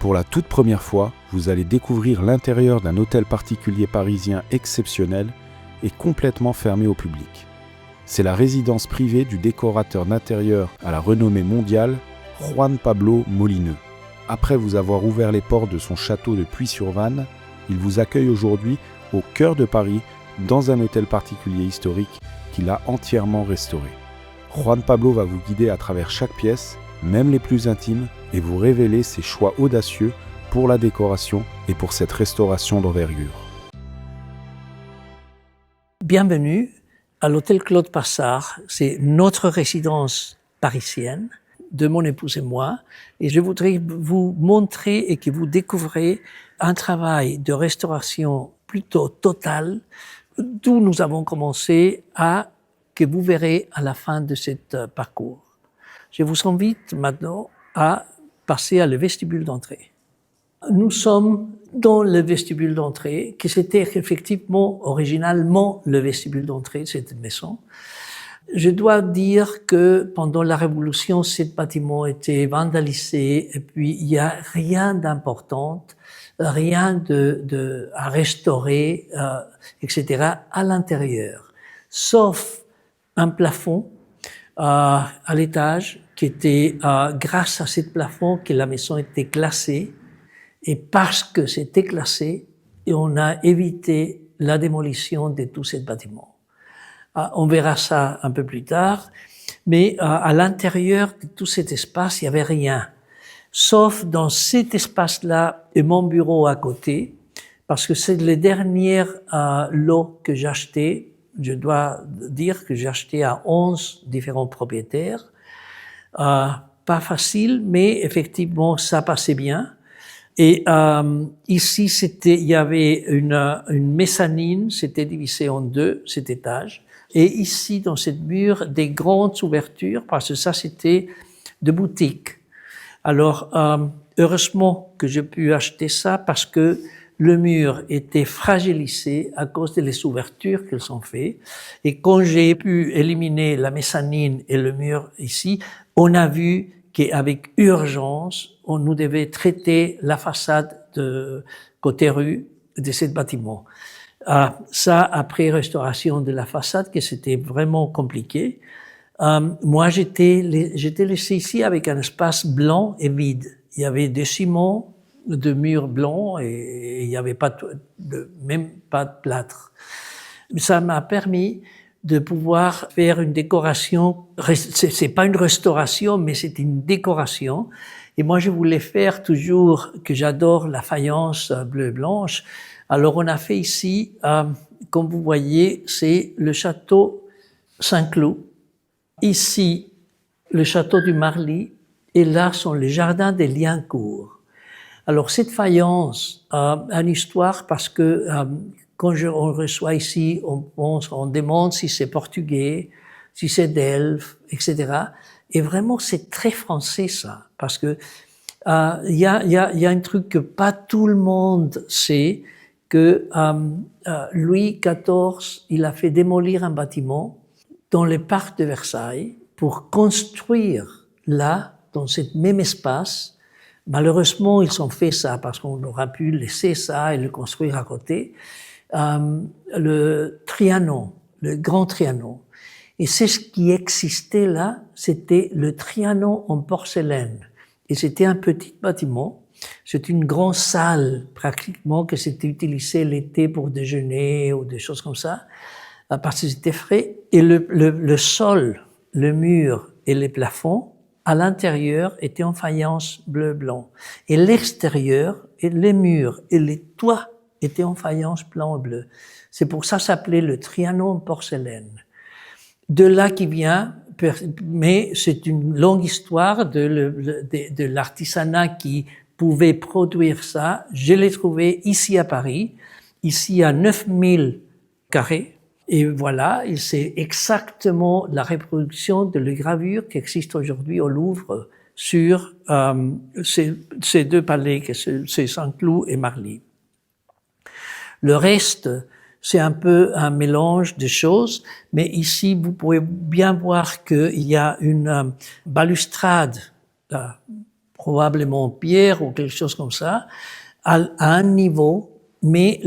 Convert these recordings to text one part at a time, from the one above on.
Pour la toute première fois, vous allez découvrir l'intérieur d'un hôtel particulier parisien exceptionnel et complètement fermé au public. C'est la résidence privée du décorateur d'intérieur à la renommée mondiale, Juan Pablo Molineux. Après vous avoir ouvert les portes de son château de Puy-sur-Vanne, il vous accueille aujourd'hui au cœur de Paris, dans un hôtel particulier historique qu'il a entièrement restauré. Juan Pablo va vous guider à travers chaque pièce, même les plus intimes, et vous révéler ses choix audacieux pour la décoration et pour cette restauration d'envergure. Bienvenue à l'hôtel Claude Passard. C'est notre résidence parisienne de mon épouse et moi. Et je voudrais vous montrer et que vous découvrez un travail de restauration plutôt total d'où nous avons commencé que vous verrez à la fin de ce parcours. Je vous invite maintenant à passer à le vestibule d'entrée. Nous sommes dans le vestibule d'entrée, qui c'était effectivement originalement le vestibule d'entrée de cette maison. Je dois dire que pendant la Révolution, ce bâtiment était vandalisé et puis il n'y a rien d'important, rien à restaurer, etc. à l'intérieur, sauf un plafond à l'étage qui était grâce à ce plafond que la maison était classée. Et parce que c'était classé, on a évité la démolition de tout ce bâtiment. On verra ça un peu plus tard, mais à l'intérieur de tout cet espace, il n'y avait rien. Sauf dans cet espace-là et mon bureau à côté, parce que c'est les dernières lots que j'ai achetés. Je dois dire que j'ai acheté à 11 différents propriétaires. Pas facile, mais effectivement, ça passait bien. Et ici, il y avait une mezzanine, c'était divisé en deux, cet étage. Et ici, dans cette mur, des grandes ouvertures, parce que ça, c'était de boutiques. Alors, heureusement que j'ai pu acheter ça, parce que le mur était fragilisé à cause des ouvertures qu'ils ont fait. Et quand j'ai pu éliminer la mezzanine et le mur ici, on a vu qu'avec urgence, on nous devait traiter la façade de côté rue de ce bâtiment. Ça, après restauration de la façade, que c'était vraiment compliqué. Moi, j'étais laissé ici avec un espace blanc et vide. Il y avait des ciments, de murs blancs et il n'y avait même pas de plâtre. Ça m'a permis de pouvoir faire une décoration. C'est pas une restauration, mais c'est une décoration. Et moi, je voulais faire toujours, que j'adore la faïence bleu-blanche. Alors, on a fait ici, comme vous voyez, c'est le château Saint-Cloud. Ici, le château du Marly. Et là sont les jardins des Liancourt. Alors, cette faïence a une histoire parce que quand on reçoit ici, on demande si c'est portugais, si c'est Delft, etc. Et vraiment, c'est très français, ça. Parce que il y a un truc que pas tout le monde sait, que Louis XIV, il a fait démolir un bâtiment dans le parc de Versailles pour construire là, dans ce même espace. Malheureusement, ils ont fait ça parce qu'on aurait pu laisser ça et le construire à côté. Le Trianon, le Grand Trianon. Et c'est ce qui existait là, c'était le Trianon en porcelaine. Et c'était un petit bâtiment. C'est une grande salle, pratiquement, que c'était utilisé l'été pour déjeuner ou des choses comme ça, parce que c'était frais. Et le sol, le mur et les plafonds, à l'intérieur, étaient en faïence bleu-blanc. Et l'extérieur, et les murs et les toits étaient en faïence blanc et bleu. C'est pour ça que ça s'appelait le Trianon en porcelaine. De là qui vient, mais c'est une longue histoire de l'artisanat qui pouvait produire ça. Je l'ai trouvé ici à Paris, ici à 9000 carrés. Et voilà, c'est exactement la reproduction de la gravure qui existe aujourd'hui au Louvre sur ces deux palais, c'est Saint-Cloud et Marly. Le reste, c'est un peu un mélange de choses, mais ici, vous pouvez bien voir qu'il y a une balustrade probablement en pierre ou quelque chose comme ça, à un niveau, mais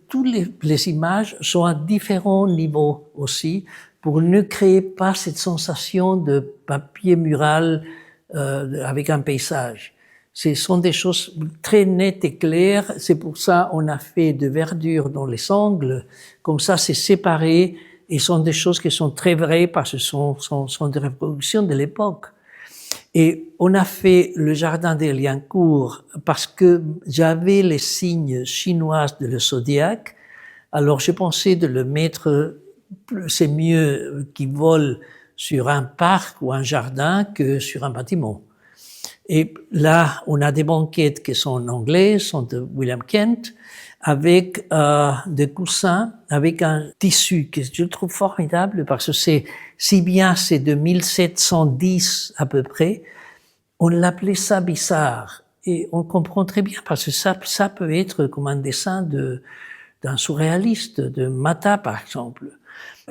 toutes les images sont à différents niveaux aussi, pour ne créer pas cette sensation de papier mural avec un paysage. Ce sont des choses très nettes et claires. C'est pour ça on a fait de verdure dans les angles. Comme ça, c'est séparé et sont des choses qui sont très vraies parce que sont des reproductions de l'époque. Et on a fait le jardin des Liancourt parce que j'avais les signes chinois de le zodiaque. Alors j'ai pensé de le mettre, c'est mieux qu'il vole sur un parc ou un jardin que sur un bâtiment. Et là, on a des banquettes qui sont en anglais, sont de William Kent, avec des coussins, avec un tissu que je trouve formidable parce que c'est de 1710 à peu près. On l'appelait ça bizarre et on comprend très bien parce que ça peut être comme un dessin d'un surréaliste, de Mata par exemple.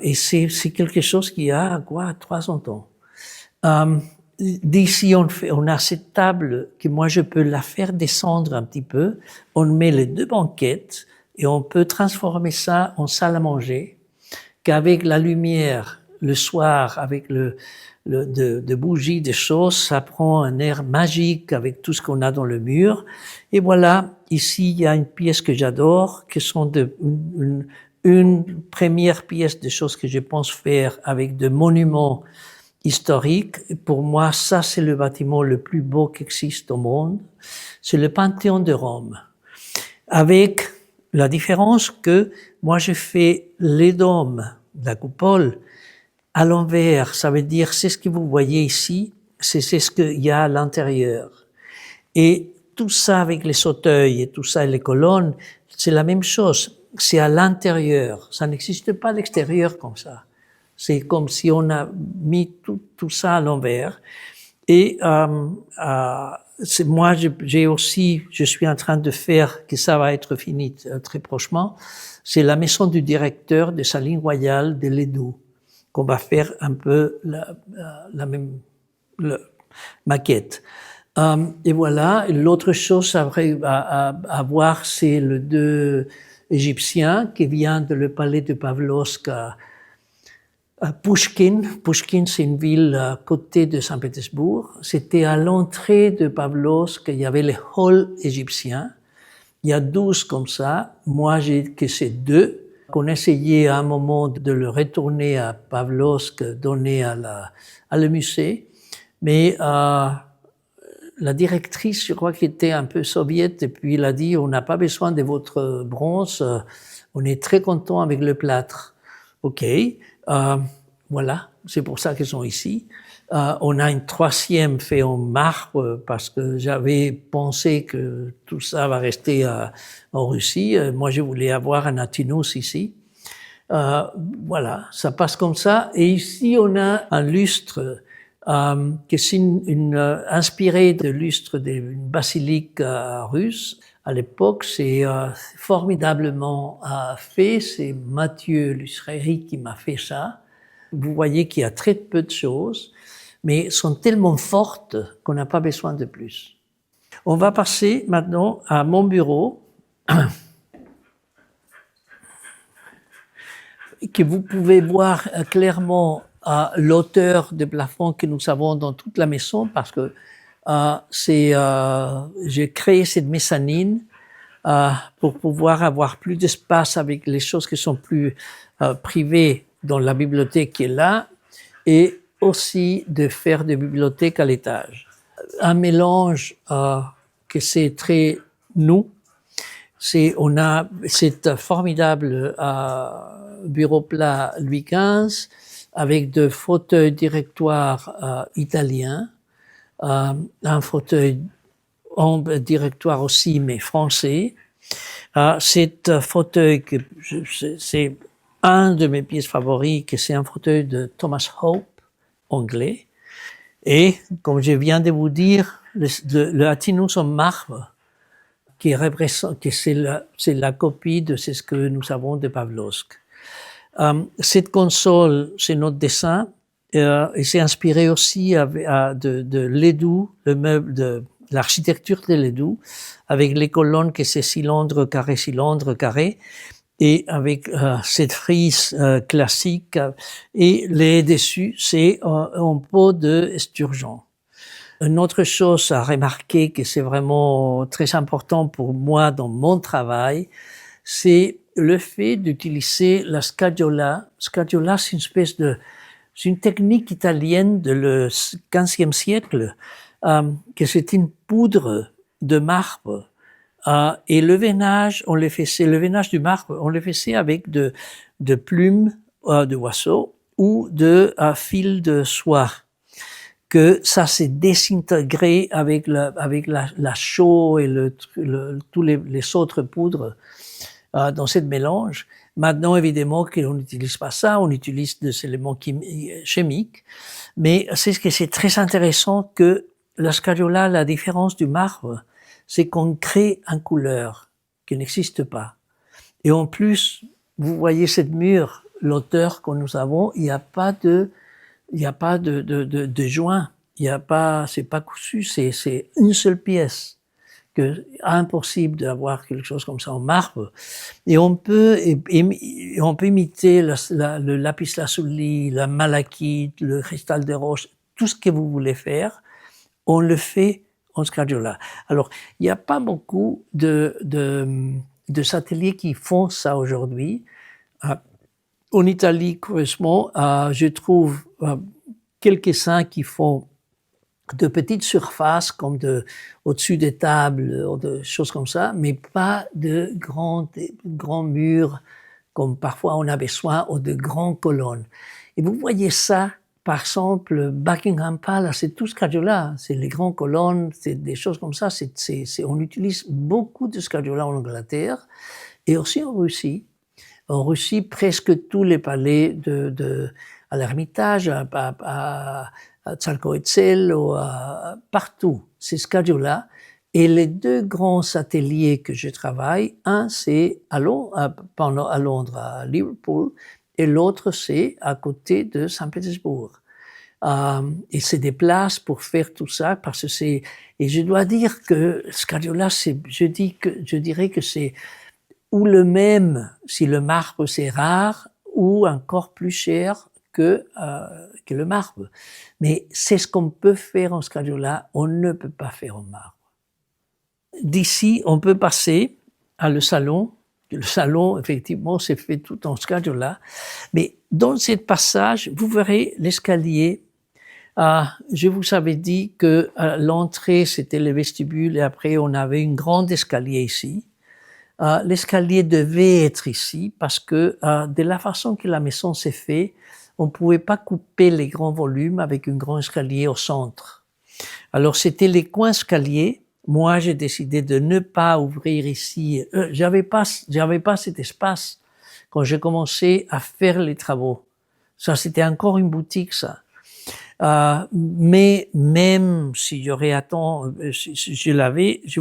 Et c'est quelque chose qui a 300 ans. D'ici, on a cette table que moi je peux la faire descendre un petit peu. On met les deux banquettes et on peut transformer ça en salle à manger. Qu'avec la lumière, le soir, avec de bougies, des choses, ça prend un air magique avec tout ce qu'on a dans le mur. Et voilà, ici il y a une pièce que j'adore, qui sont une première pièce de choses que je pense faire avec de monuments historique. Pour moi, ça, c'est le bâtiment le plus beau qui existe au monde. C'est le Panthéon de Rome. Avec la différence que moi, je fais les dômes, la coupole, à l'envers. Ça veut dire, c'est ce que vous voyez ici, c'est ce qu'il y a à l'intérieur. Et tout ça avec les fauteuils et tout ça et les colonnes, c'est la même chose. C'est à l'intérieur. Ça n'existe pas à l'extérieur comme ça. C'est comme si on a mis tout ça à l'envers. Et moi, je suis en train de faire, que ça va être fini très prochainement, c'est la maison du directeur de sa ligne royale de Ledoux, qu'on va faire un peu la même maquette. Et voilà, l'autre chose à voir, c'est le deux égyptien qui vient de le palais de Pavlovsk à Pushkin. Pushkin, c'est une ville à côté de Saint-Pétersbourg. C'était à l'entrée de Pavlovsk, il y avait les halls égyptiens. Il y a 12 comme ça. Moi, j'ai que ces 2 qu'on essayait à un moment de le retourner à Pavlovsk, donner à le musée. Mais la directrice, je crois qu'elle était un peu soviète, et puis il a dit, on n'a pas besoin de votre bronze, on est très content avec le plâtre. OK. Voilà, c'est pour ça qu'ils sont ici. On a une 3e fait en marbre parce que j'avais pensé que tout ça va rester en Russie. Moi, je voulais avoir un Atinous ici. Voilà, ça passe comme ça. Et ici, on a un lustre qui est inspiré de lustre d'une basilique russe. À l'époque, c'est formidablement fait. C'est Mathieu Lussery qui m'a fait ça. Vous voyez qu'il y a très peu de choses, mais sont tellement fortes qu'on n'a pas besoin de plus. On va passer maintenant à mon bureau, que vous pouvez voir clairement l'hauteur de plafond que nous avons dans toute la maison, parce que j'ai créé cette mezzanine pour pouvoir avoir plus d'espace avec les choses qui sont plus privées dans la bibliothèque qui est là, et aussi de faire des bibliothèques à l'étage. Un mélange que c'est très nous. On a cette formidable bureau plat Louis XV avec de fauteuils directoires italiens, un fauteuil directoire aussi, mais français. Cet fauteuil, c'est un de mes pièces favorites, c'est un fauteuil de Thomas Hope, anglais. Et, comme je viens de vous dire, le Atinous en marbre, c'est la copie de ce que nous avons de Pavlovsk. Cette console, c'est notre dessin, et c'est inspiré aussi de Ledoux, le meuble l'architecture de Ledoux, avec les colonnes que c'est cylindre, carré, et avec cette frise classique, et les dessus, c'est un pot de esturgeon. Une autre chose à remarquer, que c'est vraiment très important pour moi dans mon travail, c'est le fait d'utiliser la scagliola. Scagliola, c'est c'est une technique italienne de le XVe siècle, que c'est une poudre de marbre. Et le veinage, le veinage du marbre, on le faisait avec de plumes de oiseaux ou de fils de soie. Que ça s'est désintégré avec la chaux et tous les autres poudres dans ce mélange. Maintenant, évidemment, qu'on n'utilise pas ça, on utilise des éléments chimiques, mais c'est ce que c'est très intéressant que la scagliola, la différence du marbre, c'est qu'on crée une couleur qui n'existe pas. Et en plus, vous voyez cette mur, l'auteur que nous avons, il n'y a pas de joint, c'est pas cousu, c'est une seule pièce. Impossible d'avoir quelque chose comme ça en marbre. Et on peut imiter le lapis lazuli, la malachite, le cristal de roche, tout ce que vous voulez faire, on le fait en scagliola. Alors, il n'y a pas beaucoup de ateliers qui font ça aujourd'hui. En Italie, curieusement, je trouve quelques-uns qui font de petites surfaces comme au-dessus des tables, ou de choses comme ça, mais pas de grands murs comme parfois on a besoin, ou de grandes colonnes. Et vous voyez ça, par exemple, Buckingham Palace, c'est tout scagliola, c'est les grandes colonnes, c'est des choses comme ça. On utilise beaucoup de scagliola en Angleterre et aussi en Russie. En Russie, presque tous les palais à l'Ermitage, à Tsalkoetzel, partout, c'est scagliola. Et les deux grands ateliers que je travaille, un c'est à Londres, à Liverpool, et l'autre c'est à côté de Saint-Pétersbourg. Et c'est des places pour faire tout ça, parce que et je dois dire que scagliola, je dirais que c'est ou le même si le marbre c'est rare, ou encore plus cher que le marbre. Mais c'est ce qu'on peut faire en scagliola, on ne peut pas faire en marbre. D'ici, on peut passer à le salon. Le salon, effectivement, c'est fait tout en scagliola. Mais dans ce passage, vous verrez l'escalier. Je vous avais dit que l'entrée, c'était le vestibule, et après, on avait une grande escalier ici. L'escalier devait être ici parce que de la façon que la maison s'est faite, on ne pouvait pas couper les grands volumes avec un grand escalier au centre. Alors c'était les coins escaliers. Moi, j'ai décidé de ne pas ouvrir ici. J'avais pas cet espace quand j'ai commencé à faire les travaux. Ça, c'était encore une boutique, ça. Mais même si je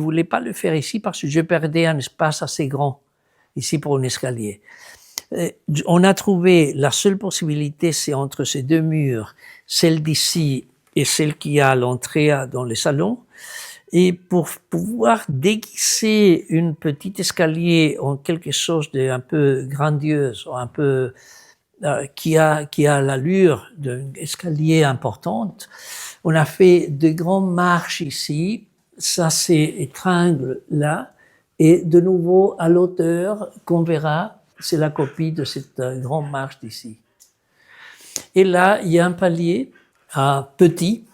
voulais pas le faire ici parce que je perdais un espace assez grand ici pour un escalier. On a trouvé la seule possibilité, c'est entre ces deux murs, celle d'ici et celle qui a à l'entrée dans le salon. Et pour pouvoir déguiser une petite escalier en quelque chose d'un peu grandiose, un peu qui a l'allure d'un escalier importante. On a fait de grandes marches ici, ça s'étrangle là, et de nouveau à l'auteur qu'on verra, c'est la copie de cette grande marche d'ici. Et là, il y a un palier petit,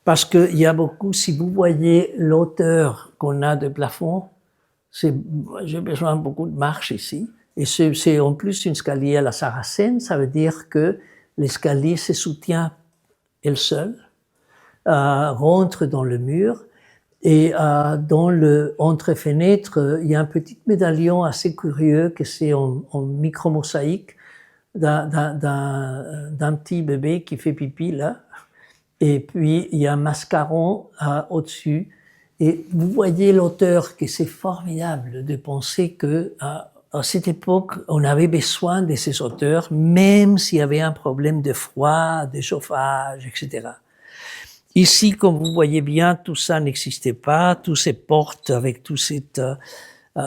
parce qu'il y a beaucoup, si vous voyez l'auteur qu'on a de plafond, j'ai besoin de beaucoup de marches ici. Et c'est en plus une escalier à la sarracène, ça veut dire que l'escalier se soutient elle seule, rentre dans le mur, et dans entre-fenêtre, il y a un petit médaillon assez curieux que c'est en micro-mosaïque d'un petit bébé qui fait pipi là, et puis il y a un mascaron au-dessus, et vous voyez l'auteur que c'est formidable de penser que à cette époque, on avait besoin de ces auteurs, même s'il y avait un problème de froid, de chauffage, etc. Ici, comme vous voyez bien, tout ça n'existait pas, toutes ces portes avec toutes ces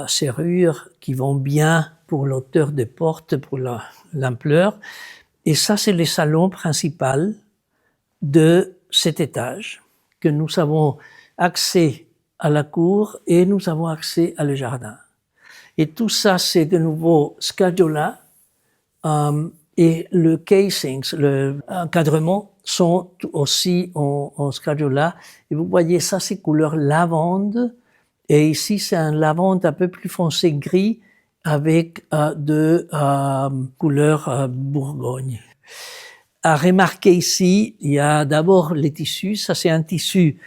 serrures qui vont bien pour l'auteur des portes, pour l'ampleur. Et ça, c'est le salon principal de cet étage, que nous avons accès à la cour et nous avons accès à le jardin. Et tout ça, c'est de nouveau Scagliola, et le casing, l'encadrement sont aussi en Scagliola. Et vous voyez, ça, c'est couleur lavande. Et ici, c'est un lavande un peu plus foncé gris avec de couleur Bourgogne. À remarquer ici, il y a d'abord les tissus. Ça, c'est un tissu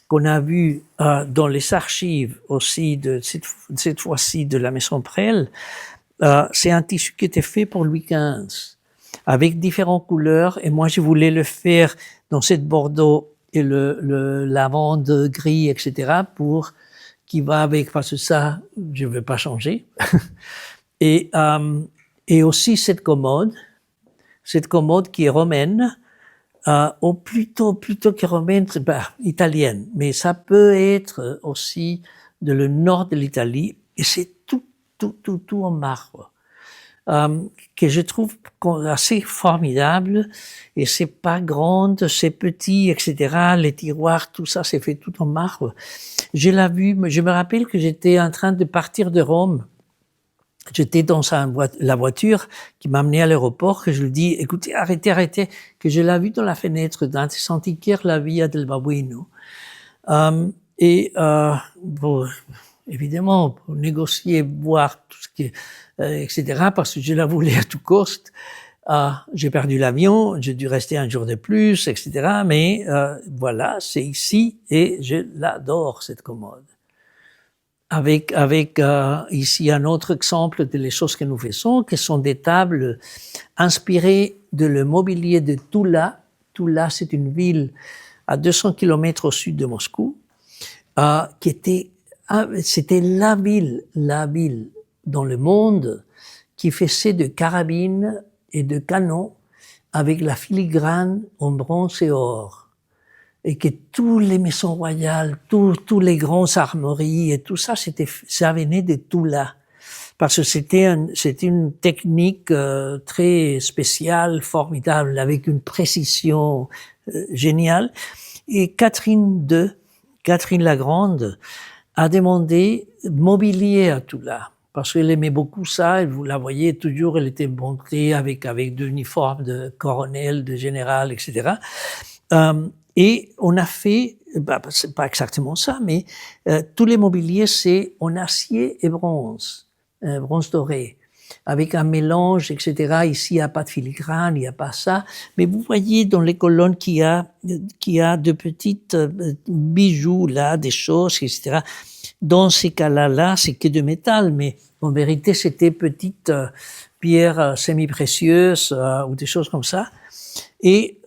qu'on a vu dans les archives aussi de cette fois-ci de la Maison Prel. C'est un tissu qui était fait pour Louis XV, avec différentes couleurs. Et moi, je voulais le faire dans cette bordeaux et le lavande gris, etc., pour qui va avec, parce que ça, je ne veux pas changer. et aussi cette commode qui est romaine, ou plutôt que romaine, italienne. Mais ça peut être aussi de le nord de l'Italie, et c'est tout en marbre, que je trouve assez formidable, et c'est pas grande, c'est petit, etc. Les tiroirs, tout ça, c'est fait tout en marbre. Je l'ai vu, je me rappelle que j'étais en train de partir de Rome. J'étais dans la voiture qui m'a amené à l'aéroport, que je lui dis, écoutez, arrêtez, que je l'ai vu dans la fenêtre d'un antiquaire, la Via del Babuino. Bon, évidemment, pour négocier, voir tout ce qui, etc., parce que je la voulais à tout coste. J'ai perdu l'avion, j'ai dû rester un jour de plus, etc. Mais voilà, c'est ici et je l'adore, cette commode. Avec ici un autre exemple des choses que nous faisons, qui sont des tables inspirées de le mobilier de Tula. Tula, c'est une ville à 200 kilomètres au sud de Moscou, c'était la ville dans le monde qui faisait de carabines et de canons avec la filigrane en bronze et or. Et que tous les maisons royales, tous les grands armoiries et tout ça, ça venait de Tula. Parce que c'était une technique très spéciale, formidable, avec une précision géniale. Et Catherine la Grande a demandé mobilier à Tula. Parce qu'elle aimait beaucoup ça, et vous la voyez toujours, elle était montée avec de uniformes de colonel, de général, etc. Et on a fait, c'est pas exactement ça, mais tous les mobiliers, c'est en acier et bronze doré, avec un mélange, etc. Ici, il n'y a pas de filigrane, il n'y a pas ça. Mais vous voyez dans les colonnes qu'il y a de petites bijoux, là, des choses, etc. Dans ces cas-là, c'est que de métal, mais en vérité, c'était petites pierres semi-précieuses ou des choses comme ça. Et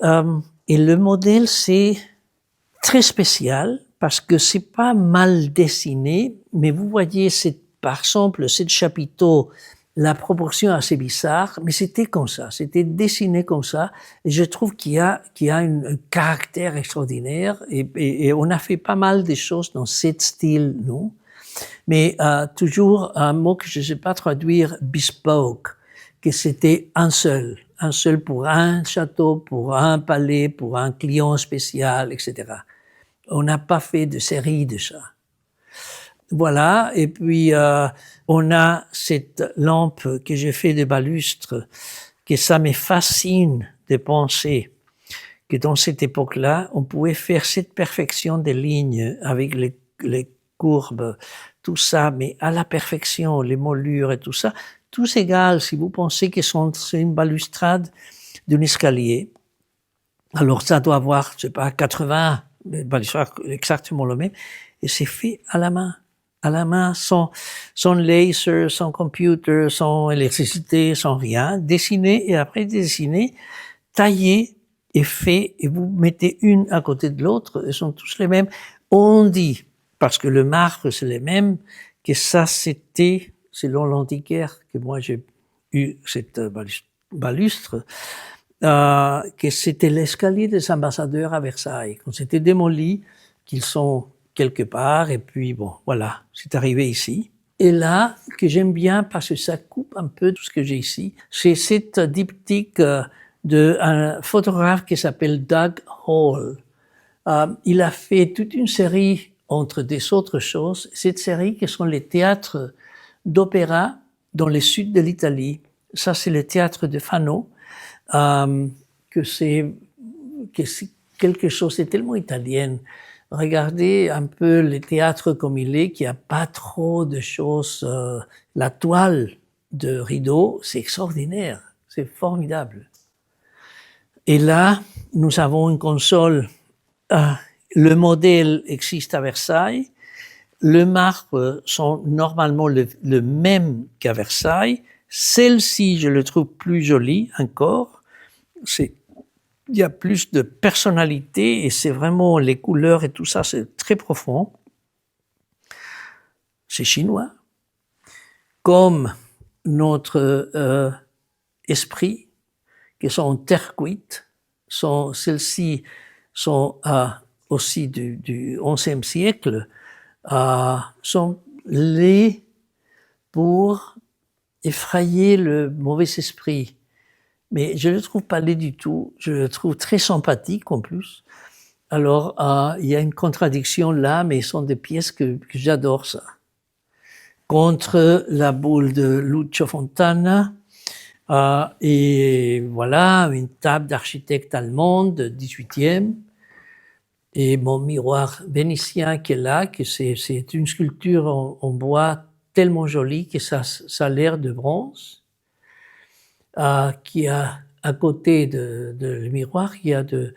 le modèle, c'est très spécial parce que c'est pas mal dessiné, mais vous voyez, par exemple, ce chapiteau, la proportion assez bizarre, mais c'était comme ça, c'était dessiné comme ça, et je trouve qu'il y a un caractère extraordinaire, et on a fait pas mal de choses dans ce style, non? Mais toujours un mot que je ne sais pas traduire, bespoke, que c'était un seul pour un château, pour un palais, pour un client spécial, etc. On n'a pas fait de série de ça. Voilà, et puis on a cette lampe que j'ai fait de balustre, que ça me fascine de penser que dans cette époque-là, on pouvait faire cette perfection des lignes avec les courbes, tout ça, mais à la perfection, les moulures et tout ça, tous égal, si vous pensez que c'est une balustrade d'un escalier, alors ça doit avoir, je sais pas, 80 balustrades exactement le même, et c'est fait à la main, sans laser, sans computer, sans électricité, sans rien, dessiné et après dessiné, taillé et fait, et vous mettez une à côté de l'autre, ils sont tous les mêmes. On dit, parce que le marbre c'est le même, que ça c'était, selon l'antiquaire, que moi j'ai eu cette balustre, que c'était l'escalier des ambassadeurs à Versailles, qu'on s'était démoli, qu'ils sont quelque part, et puis bon, voilà, c'est arrivé ici. Et là, que j'aime bien parce que ça coupe un peu tout ce que j'ai ici, c'est cette diptyque d'un photographe qui s'appelle Doug Hall. Il a fait toute une série, entre des autres choses, cette série qui sont les théâtres d'opéra dans le sud de l'Italie. Ça, c'est le théâtre de Fano, que c'est quelque chose, c'est tellement italien. Regardez un peu le théâtre comme il est, qu'il n'y a pas trop de choses. La toile de rideau, c'est extraordinaire, c'est formidable. Et là, nous avons une console. Le modèle existe à Versailles. Le marbre sont normalement le même qu'à Versailles. Celle-ci, je le trouve plus jolie encore. Il y a plus de personnalité et c'est vraiment les couleurs et tout ça, c'est très profond. C'est chinois. Comme notre esprit, qui sont en terre cuite, celles-ci sont aussi du XIe siècle, sont laids pour effrayer le mauvais esprit. Mais je ne le trouve pas laid du tout, je le trouve très sympathique en plus. Alors, il y a une contradiction là, mais ce sont des pièces que j'adore ça. Contre la boule de Lucio Fontana, et voilà, une table d'architecte allemande, 18e, et mon miroir vénitien qui est là, que c'est une sculpture en bois tellement jolie que ça a l'air de bronze. Qui a à côté de le miroir, il y a de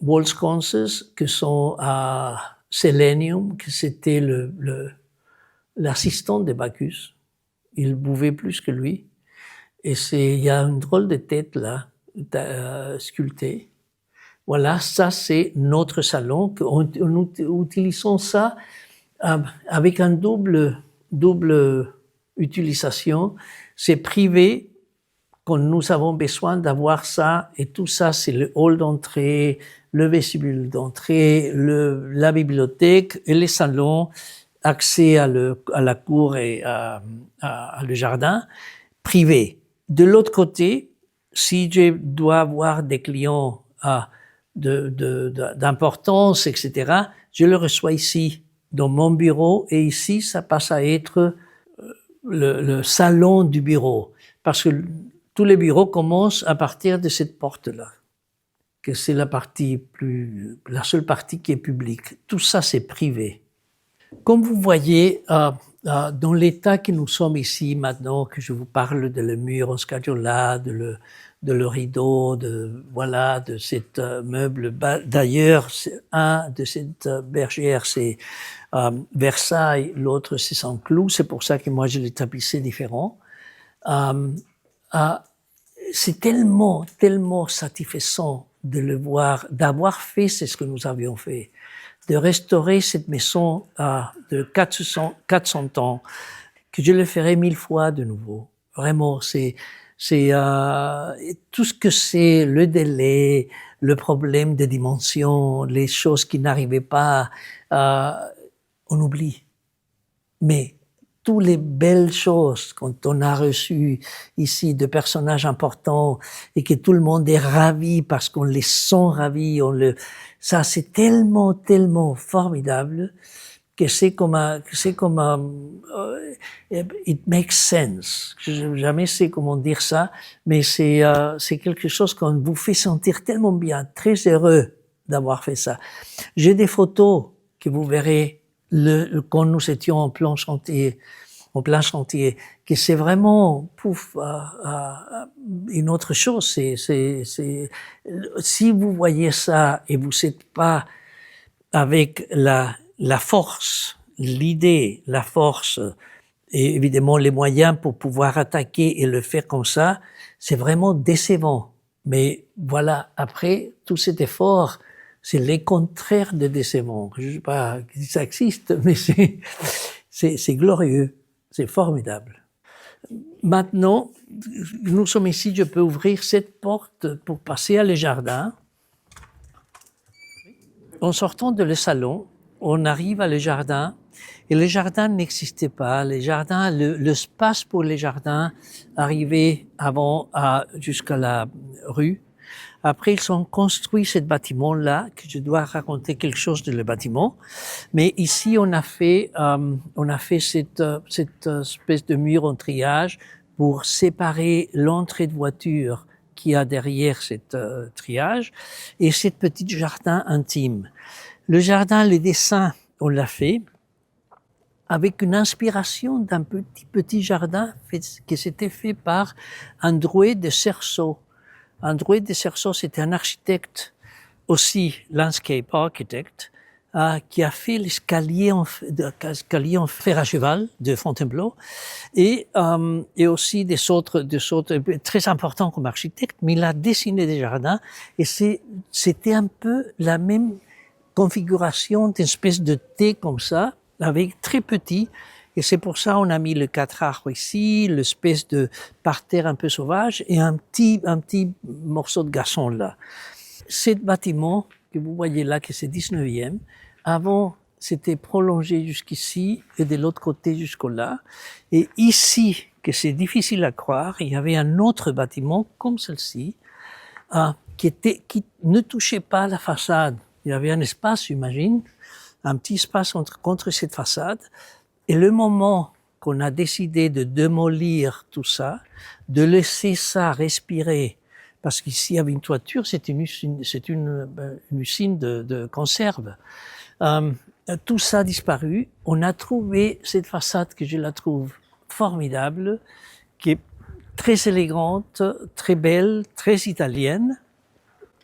wall sconces qui sont à sélénium, que c'était l'assistant de Bacchus. Il buvait plus que lui. Et il y a une drôle de tête là, sculptée. Voilà, ça c'est notre salon. Nous utilisons ça avec un double utilisation. C'est privé, quand nous avons besoin d'avoir ça, et tout ça, c'est le hall d'entrée, le vestibule d'entrée, la bibliothèque et les salons, accès à la cour et le jardin, privé. De l'autre côté, si je dois avoir des clients d'importance, etc., je le reçois ici, dans mon bureau, et ici, ça passe à être le salon du bureau, parce que tous les bureaux commencent à partir de cette porte-là, que c'est la seule partie qui est publique. Tout ça, c'est privé. Comme vous voyez, dans l'état que nous sommes ici maintenant, que je vous parle de le mur en scagliola, de le rideau, de cet meuble. D'ailleurs, un de cette bergère, c'est Versailles, l'autre c'est Saint-Cloud. C'est pour ça que moi je les tapissais différents. C'est tellement satisfaisant de le voir, d'avoir fait ce que nous avions fait, de restaurer cette maison de 400 ans, que je le ferai 1000 fois de nouveau. Vraiment, c'est tout ce que c'est, le délai, le problème de dimension, les choses qui n'arrivaient pas, on oublie. Mais toutes les belles choses quand on a reçu ici de personnages importants et que tout le monde est ravi parce qu'on les sent ravis, ça c'est tellement formidable que c'est comme it makes sense. Je jamais sais comment dire ça, mais c'est quelque chose qu'on vous fait sentir tellement bien, très heureux d'avoir fait ça. J'ai des photos que vous verrez quand nous étions en plein chantier, que c'est vraiment une autre chose. Si vous voyez ça et vous n'êtes pas avec la force, l'idée, la force et évidemment les moyens pour pouvoir attaquer et le faire comme ça, c'est vraiment décevant. Mais voilà, après tout cet effort, c'est le contraire de décevant. Je ne sais pas si ça existe, mais c'est glorieux, c'est formidable. Maintenant, nous sommes ici, je peux ouvrir cette porte pour passer à le jardin. En sortant de le salon, on arrive à le jardin et le jardin n'existait pas. L'espace pour les jardins arrivait avant jusqu'à la rue. Après, ils ont construit ce bâtiment-là, que je dois raconter quelque chose de le bâtiment. Mais ici, on a fait cette espèce de mur en triage pour séparer l'entrée de voiture qu'il y a derrière cette triage et cette petite jardin intime. Le jardin, le dessin, on l'a fait avec une inspiration d'un petit jardin qui s'était fait par André de Cerceau. André de Cerceau, c'était un architecte, aussi landscape architect, qui a fait l'escalier en fer à cheval de Fontainebleau et aussi des autres très importants comme architecte, mais il a dessiné des jardins et c'était un peu la même configuration d'une espèce de T comme ça, avec très petit. Et c'est pour ça on a mis le 4 arbres ici, l'espèce de parterre un peu sauvage et un petit morceau de gazon là. Ce bâtiment que vous voyez là, que c'est 19e, avant c'était prolongé jusqu'ici et de l'autre côté jusqu'au là. Et ici, que c'est difficile à croire, il y avait un autre bâtiment comme celle-ci, qui ne touchait pas la façade. Il y avait un espace, j'imagine, un petit espace contre cette façade. Et le moment qu'on a décidé de démolir tout ça, de laisser ça respirer, parce qu'ici il y avait une toiture, c'est une usine de conserve. Tout ça a disparu. On a trouvé cette façade que je la trouve formidable, qui est très élégante, très belle, très italienne,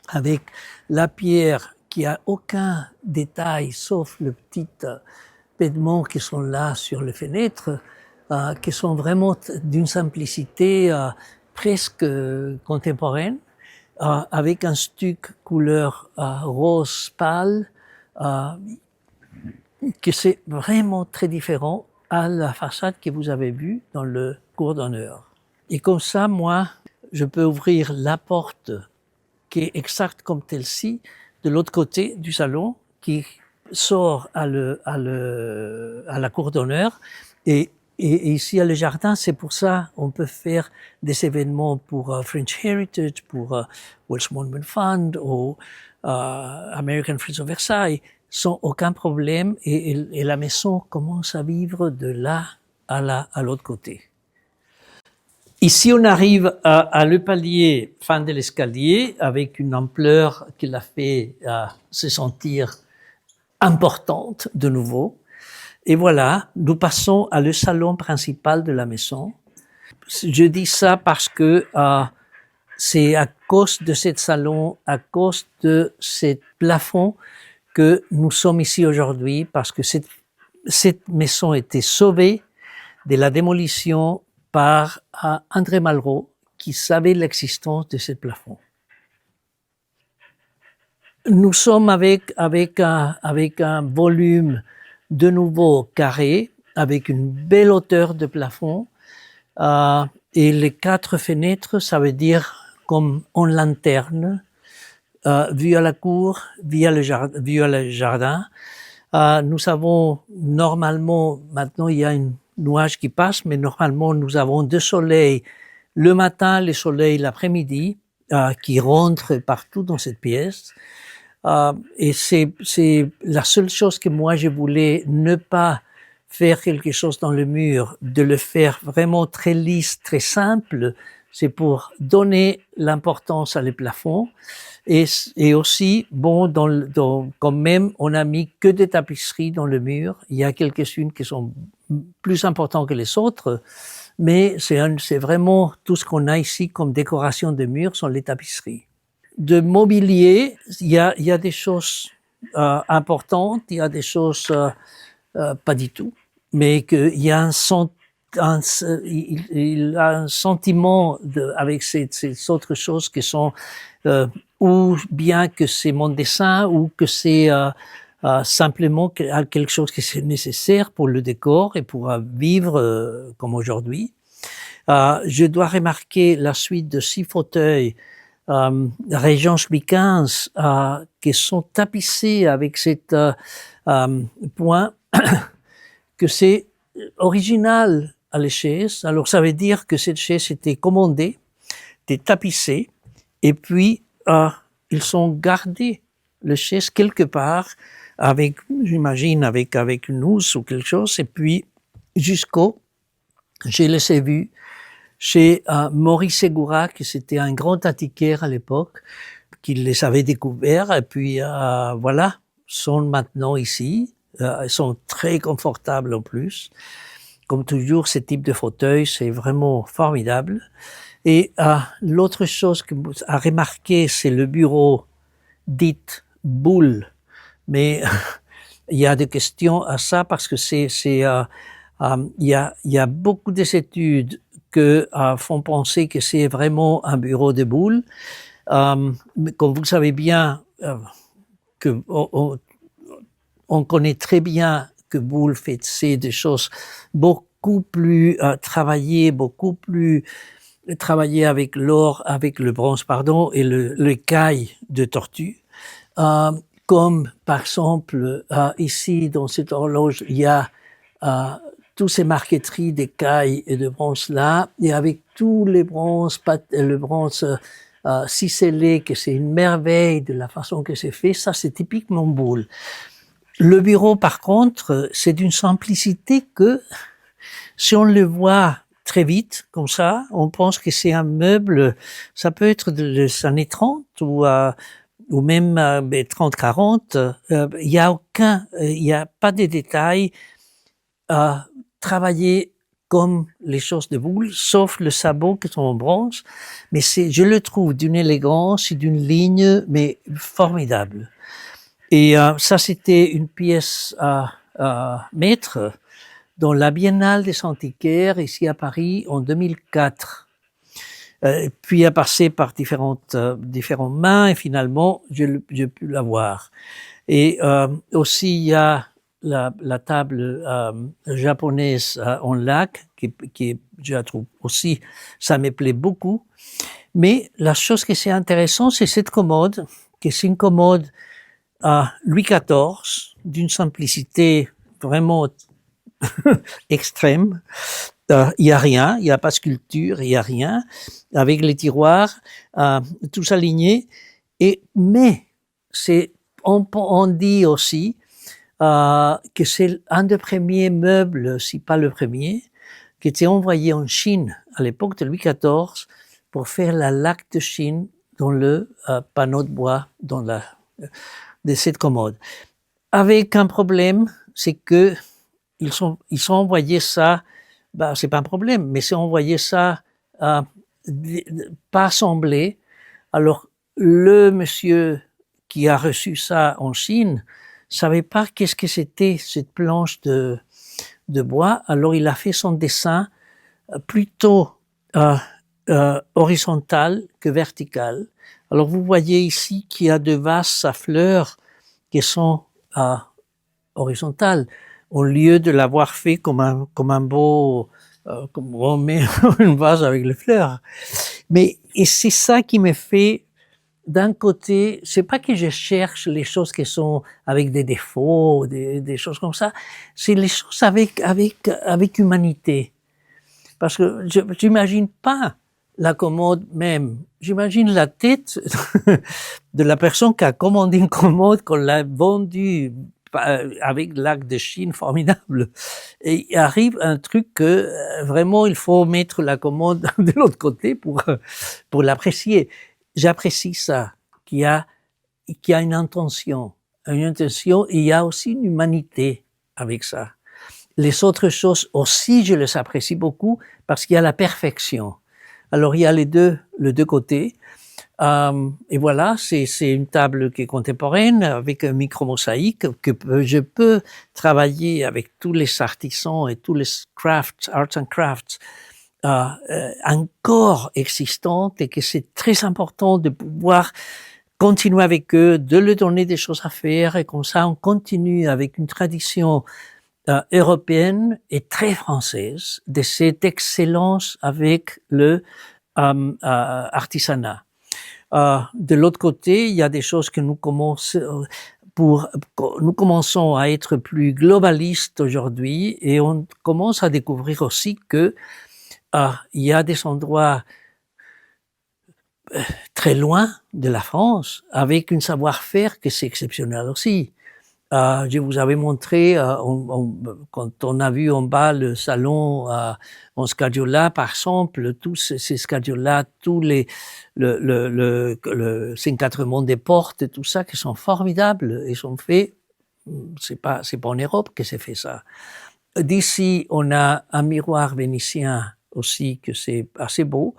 avec la pierre qui a aucun détail sauf le petit pédements qui sont là sur les fenêtres, qui sont vraiment d'une simplicité presque contemporaine, avec un stuc couleur rose pâle, que c'est vraiment très différent à la façade que vous avez vue dans le cours d'honneur. Et comme ça, moi, je peux ouvrir la porte qui est exacte comme celle-ci, de l'autre côté du salon, qui sort à la cour d'honneur. Et ici, à le jardin, c'est pour ça on peut faire des événements pour French Heritage, pour Welsh Monument Fund ou American Friends of Versailles, sans aucun problème. Et la maison commence à vivre de là à l'autre côté. Ici, on arrive à le palier fin de l'escalier avec une ampleur qui l'a fait se sentir importante de nouveau. Et voilà, nous passons à le salon principal de la maison. Je dis ça parce que c'est à cause de ce salon, à cause de ce plafond que nous sommes ici aujourd'hui, parce que cette maison était sauvée de la démolition par André Malraux, qui savait l'existence de ce plafond. Nous sommes avec un volume de nouveau carré, avec une belle hauteur de plafond, et les 4 fenêtres, ça veut dire comme en lanterne, vue à la cour, vue à le jardin. Nous avons normalement, maintenant il y a un nuage qui passe, mais normalement nous avons 2 soleils le matin, le soleil l'après-midi, qui rentrent partout dans cette pièce. Et c'est la seule chose que moi je voulais, ne pas faire quelque chose dans le mur, de le faire vraiment très lisse, très simple, c'est pour donner l'importance à les plafonds. Et aussi, bon, quand même, on a mis que des tapisseries dans le mur. Il y a quelques-unes qui sont plus importantes que les autres, mais c'est vraiment tout ce qu'on a ici comme décoration de mur sont les tapisseries. De mobilier, il y a des choses importantes, il y a des choses pas du tout, mais qu'il y a il a un sentiment avec ces autres choses qui sont ou bien que c'est mon dessin ou que c'est simplement quelque chose qui est nécessaire pour le décor et pour vivre comme aujourd'hui. Je dois remarquer la suite de 6 fauteuils Régence Louis XV qui sont tapissés avec cette point que c'est original à la chaise. Alors ça veut dire que cette chaise était commandée, était tapissée, et puis ils sont gardés les chaises quelque part avec, j'imagine, avec une housse ou quelque chose, et puis jusqu'au, je les ai vus chez Maurice Segura, qui c'était un grand antiquaire à l'époque, qui les avait découverts, et puis voilà, sont maintenant ici. Ils sont très confortables en plus. Comme toujours, ce type de fauteuil, c'est vraiment formidable. Et l'autre chose à remarquer, c'est le bureau dit boule. Mais il y a des questions à ça parce que il y a beaucoup d'études que font penser que c'est vraiment un bureau de boule. Comme vous savez bien, que on connaît très bien que Boulle fait des choses beaucoup plus travaillées, beaucoup plus travaillées avec l'or, avec le bronze, pardon, et le caille de tortue. Comme par exemple ici dans cette horloge, il y a tous ces marqueteries d'écailles et de bronze là, et avec tous les bronzes, le bronze ciselé, que c'est une merveille de la façon que c'est fait, ça c'est typiquement Boulle. Le bureau, par contre, c'est d'une simplicité que, si on le voit très vite, comme ça, on pense que c'est un meuble, ça peut être des années 30 ou même 30-40, il y a pas de détails travaillés comme les choses de Boulle, sauf le sabot qui sont en bronze, mais je le trouve d'une élégance et d'une ligne, mais formidable. Et ça, c'était une pièce maître dans la Biennale des Antiquaires ici à Paris en 2004. Puis a passé par différentes mains et finalement j'ai pu l'avoir. Et aussi il y a la table japonaise en lac qui je la trouve aussi, ça me plaît beaucoup. Mais la chose qui c'est intéressant, c'est cette commode, qui c'est une commode Louis XIV, d'une simplicité vraiment extrême. Il y a rien, il y a pas de sculpture, il y a rien, avec les tiroirs tous alignés. Mais on dit aussi que c'est un des premiers meubles, si pas le premier, qui était envoyé en Chine à l'époque de Louis XIV pour faire la laque de Chine dans le panneau de bois de cette commode. Avec un problème, c'est que ils sont envoyés ça, c'est pas un problème, mais c'est envoyé ça pas assemblé. Alors le monsieur qui a reçu ça en Chine savait pas qu'est-ce que c'était cette planche de bois. Alors il a fait son dessin plutôt horizontal que vertical. Alors vous voyez ici qu'il y a deux vases à fleurs qui sont horizontales, au lieu de l'avoir fait comme un beau, comme on met une vase avec les fleurs. Mais et c'est ça qui me fait, d'un côté, c'est pas que je cherche les choses qui sont avec des défauts, des choses comme ça, c'est les choses avec humanité. Parce que j'imagine pas la commode même. J'imagine la tête de la personne qui a commandé une commode, qu'on l'a vendue avec l'acte de Chine formidable. Et il arrive un truc que vraiment il faut mettre la commode de l'autre côté pour l'apprécier. J'apprécie ça, qu'il y a une intention, et il y a aussi une humanité avec ça. Les autres choses aussi, je les apprécie beaucoup parce qu'il y a la perfection. Alors il y a les deux côtés. Et voilà, c'est une table qui est contemporaine avec un micro-mosaïque que je peux travailler avec tous les artisans et tous les arts and crafts encore existantes, et que c'est très important de pouvoir continuer avec eux, de leur donner des choses à faire, et comme ça on continue avec une tradition européenne et très française de cette excellence avec le artisanat. De l'autre côté, il y a des choses que nous commençons à être plus globalistes aujourd'hui et on commence à découvrir aussi que il y a des endroits très loin de la France avec un savoir-faire que c'est exceptionnel aussi. Je vous avais montré, quand on a vu en bas le salon en Scadiola, par exemple, tous ces Scadiola, tous les encadrements des portes et tout ça, qui sont formidables et sont faits. C'est pas en Europe que c'est fait ça. D'ici, on a un miroir vénitien aussi que c'est assez beau.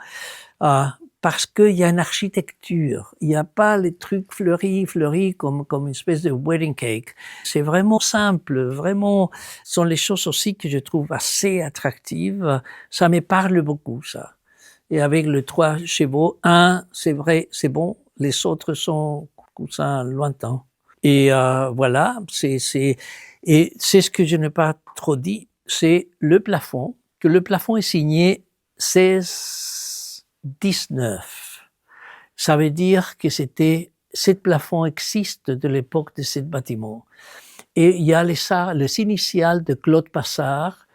Parce qu'il y a une architecture, il n'y a pas les trucs fleuris comme une espèce de wedding cake. C'est vraiment simple, vraiment, ce sont les choses aussi que je trouve assez attractives. Ça me parle beaucoup, ça. Et avec le 3 chevaux, c'est vrai, c'est bon, les autres sont coussins lointains. Et voilà, et c'est ce que je n'ai pas trop dit, c'est le plafond, que le plafond est signé 1619. Ça veut dire que ce plafond existe de l'époque de ce bâtiment. Et il y a les initiales de Claude Passard.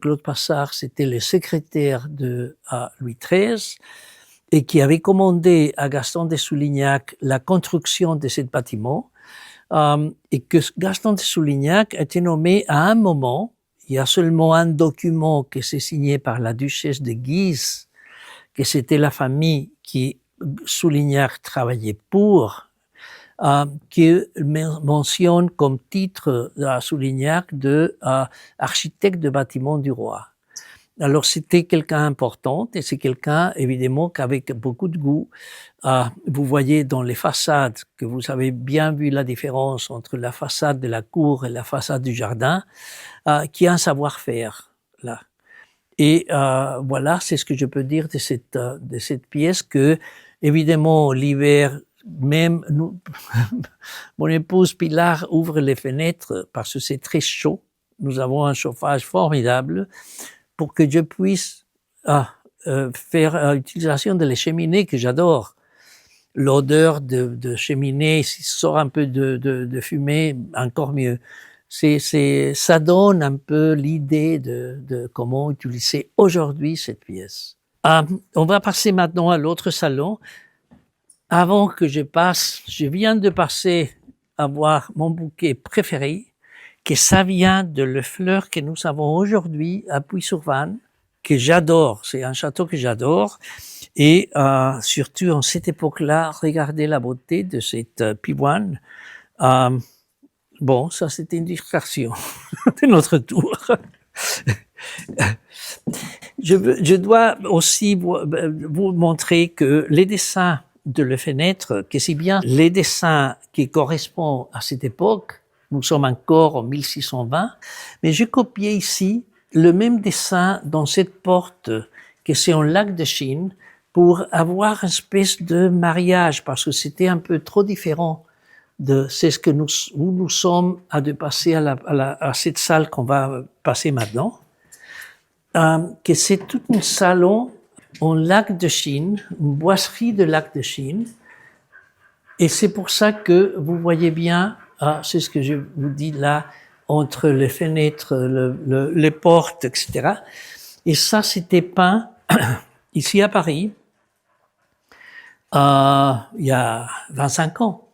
Claude Passard, c'était le secrétaire de Louis XIII et qui avait commandé à Gaston de Soulignac la construction de ce bâtiment. Et que Gaston de Soulignac a été nommé à un moment, il y a seulement un document qui s'est signé par la duchesse de Guise, que c'était la famille qui Soulignac travaillait pour, qui mentionne comme titre à Soulignac de architecte de bâtiment du roi. Alors c'était quelqu'un important et c'est quelqu'un évidemment qu'avec beaucoup de goût. Vous voyez dans les façades que vous avez bien vu la différence entre la façade de la cour et la façade du jardin, qui a un savoir-faire là. Et voilà, c'est ce que je peux dire de cette pièce que évidemment l'hiver même mon épouse Pilar ouvre les fenêtres parce que c'est très chaud. Nous avons un chauffage formidable pour que je puisse faire utilisation de les cheminées que j'adore. L'odeur de cheminée, s'il sort un peu de fumée, encore mieux. Ça donne un peu l'idée de comment utiliser aujourd'hui cette pièce. On va passer maintenant à l'autre salon. Avant que je viens de passer à voir mon bouquet préféré, que ça vient de le fleur que nous avons aujourd'hui à Puy-sur-Vanne, que j'adore. C'est un château que j'adore. Et surtout en cette époque-là, regardez la beauté de cette pivoine. Bon, ça c'était une distraction de notre tour. Je dois aussi vous montrer que les dessins de Le Fenêtre, que c'est bien les dessins qui correspondent à cette époque. Nous sommes encore en 1620, mais j'ai copié ici le même dessin dans cette porte que c'est en lac de Chine pour avoir une espèce de mariage parce que c'était un peu trop différent de ce que où nous sommes à de passer à cette salle qu'on va passer maintenant. Que c'est tout un salon en lac de Chine, une boiserie de lac de Chine. Et c'est pour ça que vous voyez bien, c'est ce que je vous dis là, entre les fenêtres, les portes, etc. Et ça, c'était peint ici à Paris, il y a 25 ans,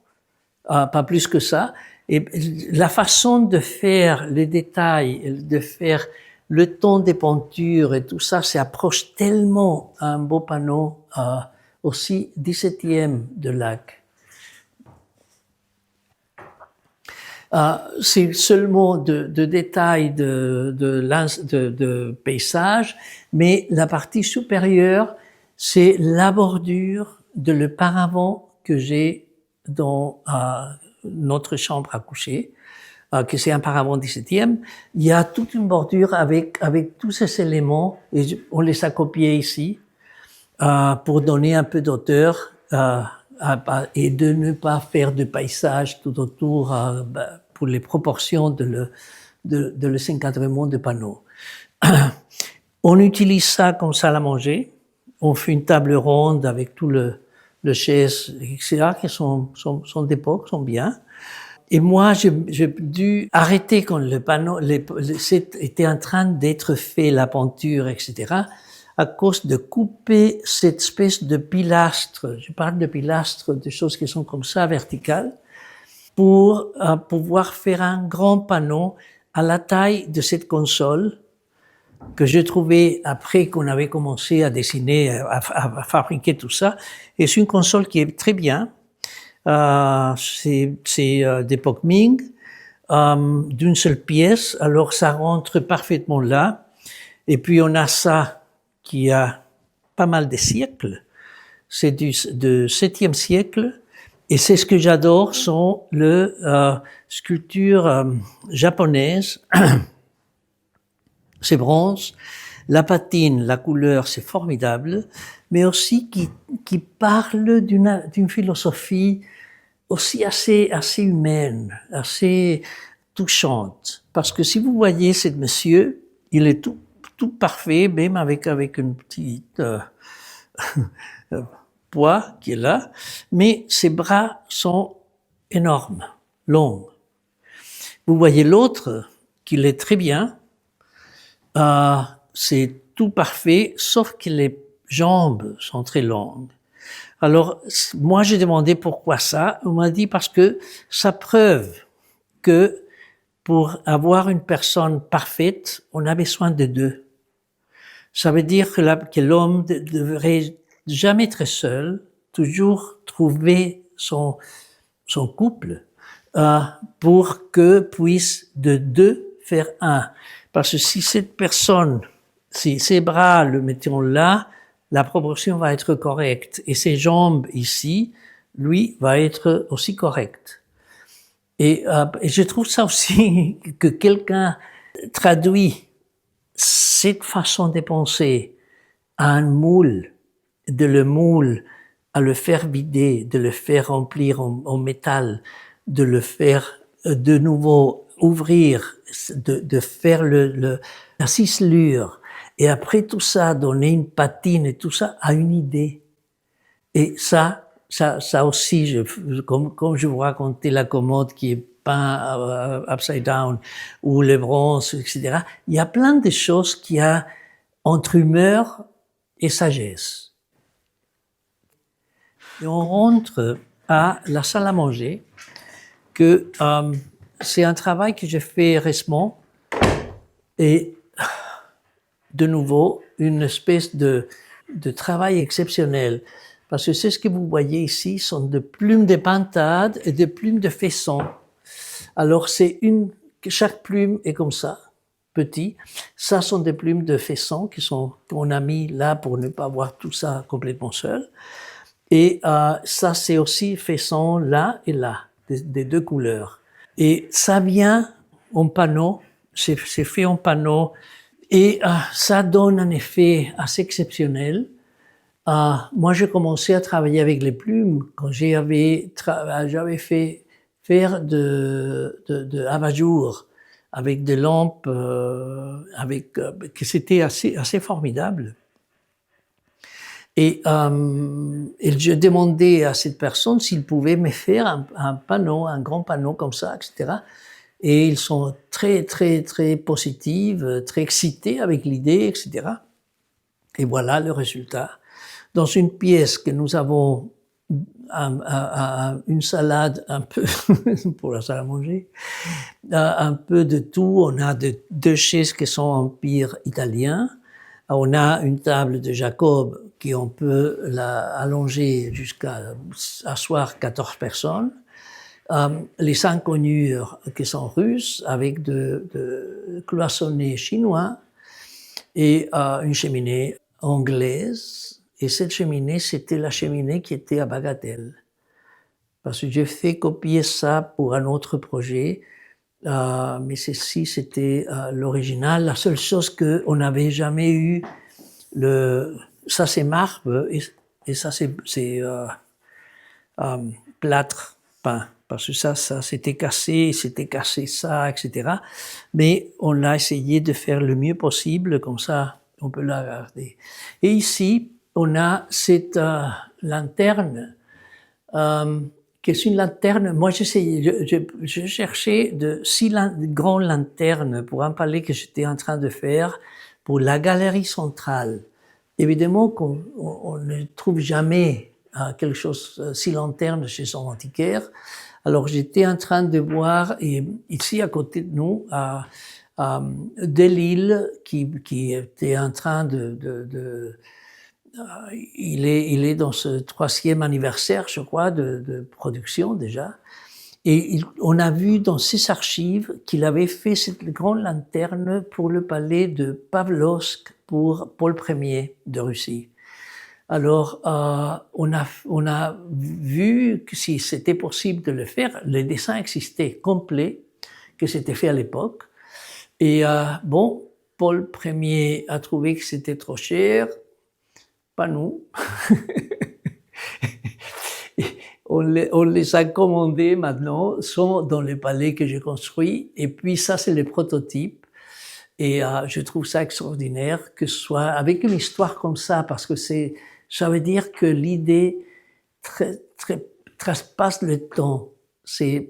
pas plus que ça. Et la façon de faire les détails, de faire le ton des peintures et tout ça, ça approche tellement un beau panneau aussi 17e de lac. C'est seulement de détails de paysage, mais la partie supérieure, c'est la bordure de le paravent que j'ai dans notre chambre à coucher, que c'est un paravent 17e. Il y a toute une bordure avec tous ces éléments, et on les a copiés ici, pour donner un peu d'auteur, et de ne pas faire de paysage tout autour pour les proportions de de les encadrements de panneaux. On utilise ça comme salle à manger. On fait une table ronde avec tout le chaises, etc., qui sont d'époque, sont bien. Et moi, j'ai dû arrêter quand le panneau était en train d'être fait, la peinture, etc., à cause de couper cette espèce de pilastre. Je parle de pilastre, de choses qui sont comme ça, verticales, pour pouvoir faire un grand panneau à la taille de cette console que j'ai trouvé après qu'on avait commencé à dessiner, à fabriquer tout ça. Et c'est une console qui est très bien. C'est d'époque Ming, d'une seule pièce. Alors ça rentre parfaitement là. Et puis on a ça qui a pas mal de siècles. C'est du 7e siècle. Et c'est ce que j'adore, sont les sculptures japonaises. C'est bronze, la patine, la couleur, c'est formidable, mais aussi qui parle d'une philosophie aussi assez humaine, assez touchante. Parce que si vous voyez ce monsieur, il est tout parfait, même avec une petite poids qui est là, mais ses bras sont énormes, longs. Vous voyez l'autre, qu'il est très bien, c'est tout parfait, sauf que les jambes sont très longues. Alors, moi, j'ai demandé pourquoi ça. On m'a dit parce que ça prouve que pour avoir une personne parfaite, on a besoin de deux. Ça veut dire que l'homme devrait jamais être seul, toujours trouver son couple, pour que puisse de deux faire un. Parce que si cette personne, si ses bras le mettons là, la proportion va être correcte. Et ses jambes ici, lui, va être aussi correct. Et je trouve ça aussi que quelqu'un traduit cette façon de penser à un moule, de le moule, à le faire vider, de le faire remplir en métal, de le faire de nouveau ouvrir, de faire la ciselure, et après tout ça, donner une patine et tout ça à une idée. Et ça aussi, comme je vous racontais la commode qui est peint upside down, ou le bronze, etc. Il y a plein de choses qui a entre humeur et sagesse. Et on rentre à la salle à manger, que c'est un travail que j'ai fait récemment, et de nouveau, une espèce de travail exceptionnel. Parce que c'est ce que vous voyez ici, sont de plumes de pintade et de plumes de faisans. Alors chaque plume est comme ça, petit. Ça sont des plumes de faisans qu'on a mis là pour ne pas voir tout ça complètement seul. Et ça c'est aussi faisan là et là, des deux couleurs. Et ça vient en panneau, c'est fait en panneau, et ça donne un effet assez exceptionnel. Moi, j'ai commencé à travailler avec les plumes quand j'avais fait faire de abat-jour avec des lampes, que c'était assez formidable. Et je demandais à cette personne s'il pouvait me faire un panneau, un grand panneau comme ça, etc. Et ils sont très, très, très positifs, très excités avec l'idée, etc. Et voilà le résultat. Dans une pièce que nous avons une salade un peu, pour la salle à manger, un peu de tout. On a deux chaises qui sont empire italien. On a une table de Jacob on peut allonger jusqu'à asseoir 14 personnes. Les 5 cognures qui sont russes avec de cloisonnés chinois et une cheminée anglaise. Et cette cheminée, c'était la cheminée qui était à Bagatelle. Parce que j'ai fait copier ça pour un autre projet, mais ceci, c'était l'original. La seule chose qu'on n'avait jamais eu, ça c'est marbre et ça c'est plâtre peint. parce que ça s'était cassé ça, etc. Mais on l'a essayé de faire le mieux possible, comme ça on peut la garder. Et ici, on a cette lanterne, qui est une lanterne. Moi, je cherchais de 6 grandes lanternes pour un palais que j'étais en train de faire pour la galerie centrale. Évidemment qu'on ne trouve jamais quelque chose, 6 lanternes chez son antiquaire. Alors j'étais en train de voir, et ici à côté de nous, Delisle qui était en train il est dans ce 3e anniversaire, je crois, de production déjà. Et on a vu dans ses archives qu'il avait fait cette grande lanterne pour le palais de Pavlovsk pour Paul Ier de Russie. Alors, on a vu que si c'était possible de le faire, le dessin existait complet, que c'était fait à l'époque. Et bon, Paul Ier a trouvé que c'était trop cher, pas nous. On les a commandés maintenant, sont dans le palais que j'ai construit, et puis ça c'est le prototype. Et je trouve ça extraordinaire que ce soit avec une histoire comme ça, parce que ça veut dire que l'idée traspasse le temps.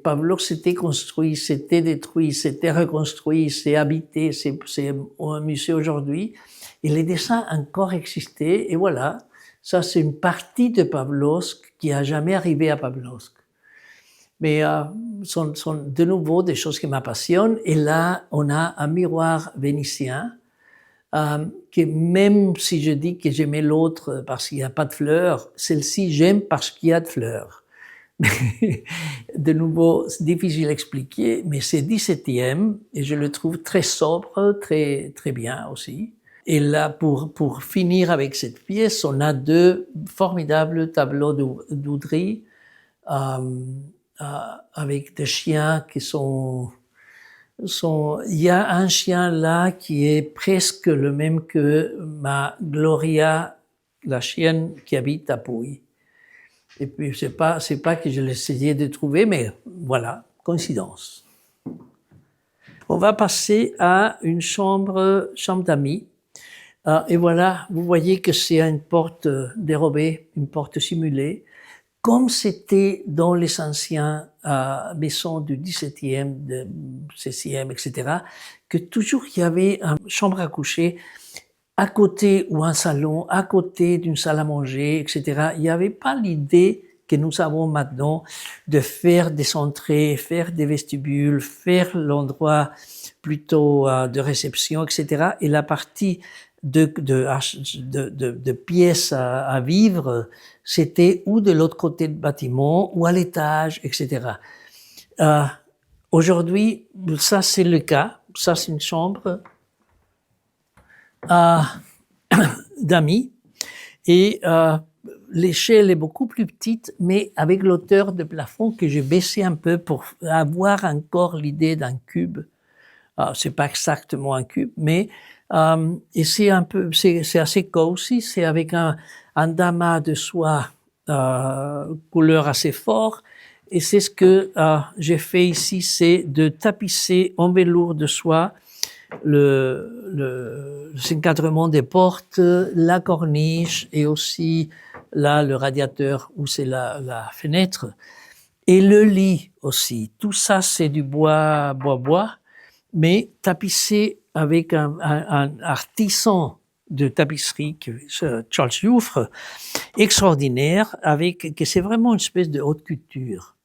Pavlov s'était construit, s'était détruit, s'était reconstruit, s'est habité, c'est un musée aujourd'hui. Et les dessins encore existaient, et voilà. Ça, c'est une partie de Pavlovsk qui a jamais arrivé à Pavlovsk. Mais sont de nouveau des choses qui m'appassionnent. Et là, on a un miroir vénitien que même si je dis que j'aimais l'autre parce qu'il n'y a pas de fleurs, celle-ci j'aime parce qu'il y a de fleurs. De nouveau, c'est difficile à expliquer, mais c'est 17e et je le trouve très sobre, très, très bien aussi. Et là, pour finir avec cette pièce, on a 2 formidables tableaux d'Oudry avec des chiens qui sont... Il y a un chien là qui est presque le même que ma Gloria, la chienne qui habite à Pouille. Et puis, c'est pas que je l'essayais de trouver, mais voilà, coïncidence. On va passer à une chambre d'amis. Et voilà, vous voyez que c'est une porte dérobée, une porte simulée, comme c'était dans les anciens maisons du 17e, du 16e, etc., que toujours il y avait une chambre à coucher à côté ou un salon, à côté d'une salle à manger, etc. Il n'y avait pas l'idée que nous avons maintenant de faire des entrées, faire des vestibules, faire l'endroit plutôt de réception, etc. Et la partie de pièces à vivre, c'était ou de l'autre côté du bâtiment ou à l'étage, etc. Aujourd'hui, ça c'est le cas. Ça c'est une chambre d'amis et l'échelle est beaucoup plus petite, mais avec l'hauteur de plafond que j'ai baissé un peu pour avoir encore l'idée d'un cube. C'est pas exactement un cube, mais et c'est un peu, c'est assez cosy, c'est avec un damas de soie couleur assez fort. Et c'est ce que j'ai fait ici, c'est de tapisser en velours de soie l'encadrement des portes, la corniche et aussi là le radiateur où c'est la fenêtre et le lit aussi. Tout ça c'est du bois, mais tapissé avec un artisan de tapisserie, Charles Jouffre, extraordinaire, que c'est vraiment une espèce de haute couture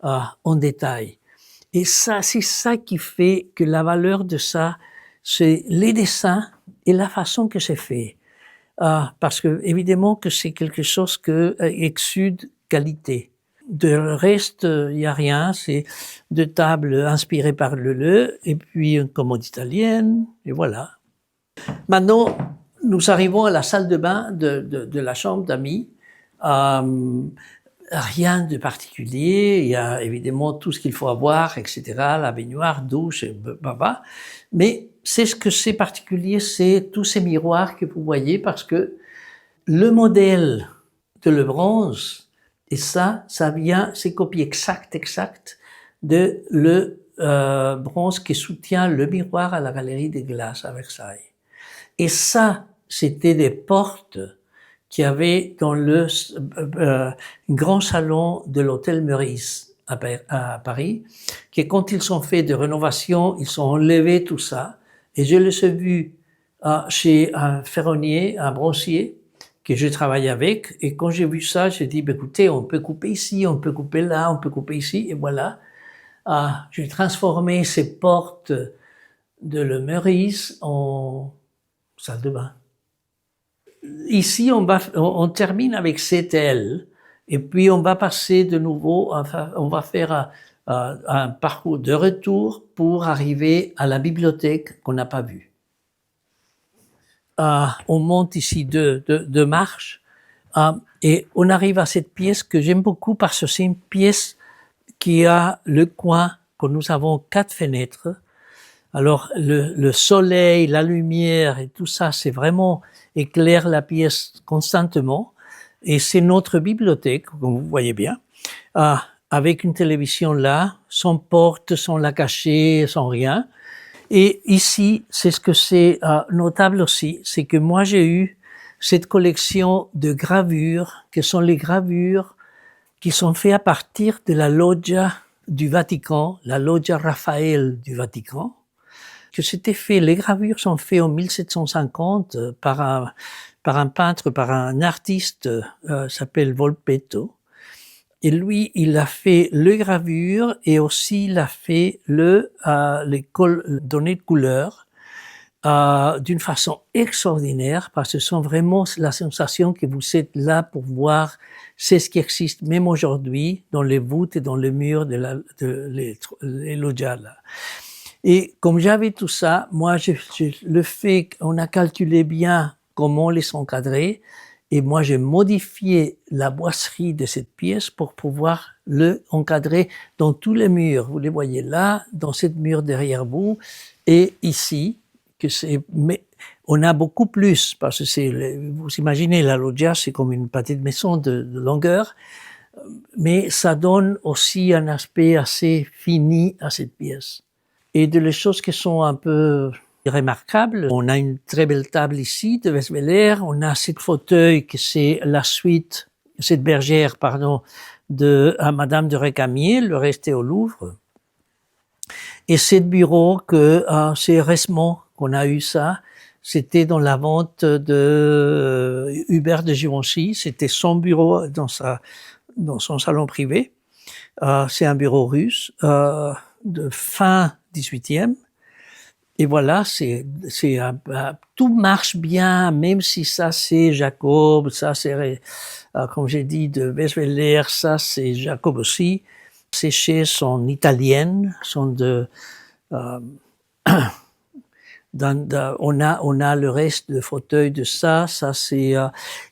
en détail. Et ça, c'est ça qui fait que la valeur de ça, c'est les dessins et la façon que c'est fait. Parce que évidemment que c'est quelque chose que exude qualité. De reste, il n'y a rien, c'est 2 tables inspirées par Leleu et puis une commode italienne, et voilà. Maintenant, nous arrivons à la salle de bain de la chambre d'amis. Rien de particulier, il y a évidemment tout ce qu'il faut avoir, etc., la baignoire, douche, mais c'est ce que c'est particulier, c'est tous ces miroirs que vous voyez, parce que le modèle de le bronze Et ça vient, c'est copie exacte de le bronze qui soutient le miroir à la Galerie des Glaces à Versailles. Et ça, c'était des portes qu'il y avait dans le grand salon de l'hôtel Meurice à Paris, qui quand ils ont fait de rénovation, ils ont enlevé tout ça. Et je les ai vus chez un ferronnier, un bronzier, que je travaille avec. Et quand j'ai vu ça, j'ai dit, écoutez, on peut couper ici, on peut couper là, on peut couper ici. Et voilà, j'ai transformé ces portes de le Meurice en salle de bain. Ici, on termine avec cette aile, et puis on va passer de nouveau, enfin, on va faire un parcours de retour pour arriver à la bibliothèque qu'on n'a pas vue. On monte ici deux marches, et on arrive à cette pièce que j'aime beaucoup parce que c'est une pièce qui a le coin, que nous avons 4 fenêtres. Alors, le soleil, la lumière et tout ça, c'est vraiment éclaire la pièce constamment. Et c'est notre bibliothèque, comme vous voyez bien, avec une télévision là, sans porte, sans la cacher, sans rien. Et ici, c'est ce que c'est notable aussi, c'est que moi j'ai eu cette collection de gravures, qui sont les gravures qui sont faites à partir de la loggia du Vatican, la loggia Raphaël du Vatican, que c'était fait, les gravures sont faites en 1750 par un peintre, par un artiste, s'appelle Volpetto. Et lui, il a fait les gravures et aussi il a fait les données de couleur d'une façon extraordinaire parce que ce sont vraiment la sensation que vous êtes là pour voir c'est ce qui existe même aujourd'hui dans les voûtes et dans les murs les loggias là. Et comme j'avais tout ça, moi, le fait qu'on a calculé bien comment les encadrer, et moi, j'ai modifié la boiserie de cette pièce pour pouvoir le encadrer dans tous les murs. Vous les voyez là, dans cette mur derrière vous, et ici, mais on a beaucoup plus, parce que vous imaginez, la loggia, c'est comme une petite maison de longueur, mais ça donne aussi un aspect assez fini à cette pièce. Et de les choses qui sont un peu remarquables, on a une très belle table ici de Westwiller, on a cette fauteuil que c'est la suite, cette bergère, pardon, de Madame de Récamier, le reste est au Louvre. Et ce bureau que c'est récemment qu'on a eu ça, c'était dans la vente de Hubert de Givenchy, c'était son bureau dans son salon privé. C'est un bureau russe de fin 18e. Et voilà, tout marche bien, même si ça c'est Jacob, ça c'est, comme j'ai dit, de Westwiller, ça c'est Jacob aussi. Ces chaises sont italiennes, sont on a le reste de fauteuils de ça c'est,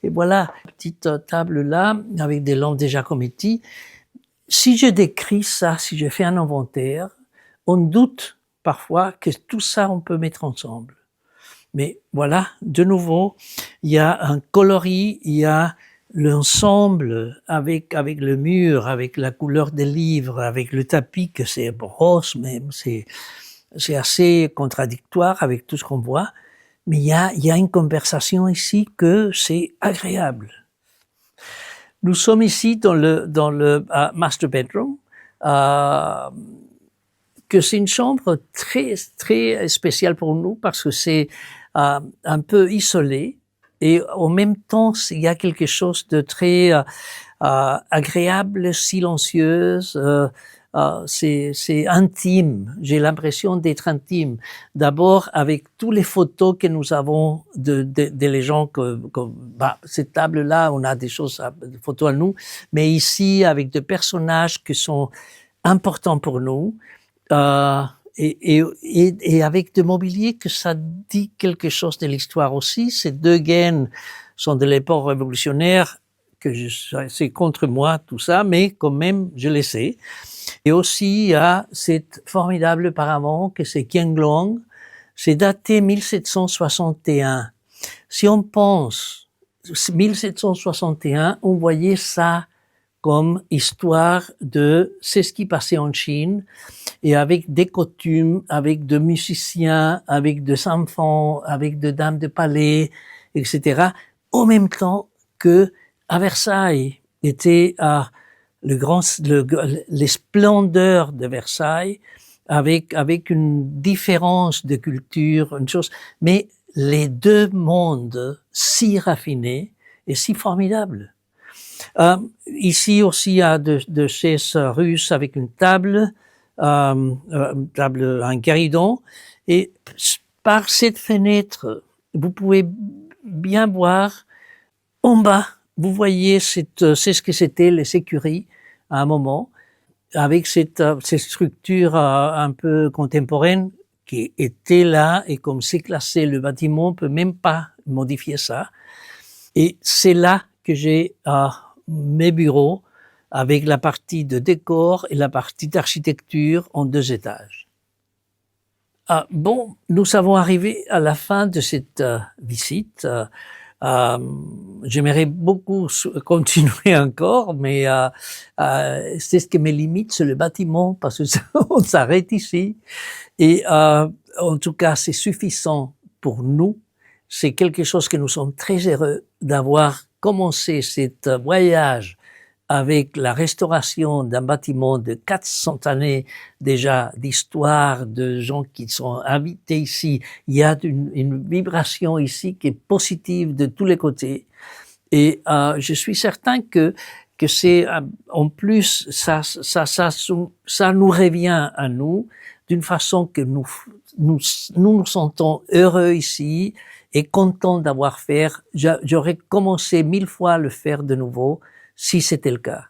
et voilà, petite table là, avec des lampes de Giacometti. Si je décris ça, si je fais un inventaire, on doute parfois que tout ça on peut mettre ensemble. Mais voilà, de nouveau, il y a un coloris, il y a l'ensemble avec le mur, avec la couleur des livres, avec le tapis que c'est rose même, c'est assez contradictoire avec tout ce qu'on voit. Mais il y a une conversation ici que c'est agréable. Nous sommes ici dans le master bedroom, que c'est une chambre très très spéciale pour nous parce que c'est un peu isolé et en même temps il y a quelque chose de très agréable, silencieuse. C'est intime. J'ai l'impression d'être intime. D'abord avec toutes les photos que nous avons de les gens cette table-là, on a des photos à nous, mais ici avec des personnages qui sont importants pour nous. Et avec du mobilier que ça dit quelque chose de l'histoire aussi. Ces deux gaines sont de l'époque révolutionnaire, c'est contre moi tout ça, mais quand même je le sais. Et aussi il y a cette formidable paravent que c'est Qianglong, c'est daté 1761. Si on pense 1761, on voyait ça comme histoire de c'est ce qui passait en Chine et avec des coutumes, avec des musiciens, avec des enfants, avec des dames de palais, etc. En même temps que à Versailles était les splendeurs de Versailles avec une différence de culture, une chose, mais les deux mondes si raffinés et si formidables. Ici aussi, il y a de chaises russes avec une table, un guéridon, et par cette fenêtre, vous pouvez bien voir en bas. Vous voyez, c'est ce que c'était les écuries à un moment, avec cette structure un peu contemporaine qui était là, et comme c'est classé, le bâtiment ne peut même pas modifier ça. Et c'est là que j'ai mes bureaux avec la partie de décor et la partie d'architecture en 2 étages. Bon, nous avons arrivé à la fin de cette visite. J'aimerais beaucoup continuer encore, mais c'est ce que mes limites, c'est le bâtiment, parce que on s'arrête ici. Et en tout cas, c'est suffisant pour nous. C'est quelque chose que nous sommes très heureux d'avoir commencé cet voyage avec la restauration d'un bâtiment de 400 années déjà d'histoire, de gens qui sont invités ici. Il y a une vibration ici qui est positive de tous les côtés. Et je suis certain que c'est en plus ça nous revient à nous d'une façon que nous sentons heureux ici et contents d'avoir fait. J'aurais commencé 1000 fois à le faire de nouveau si c'était le cas.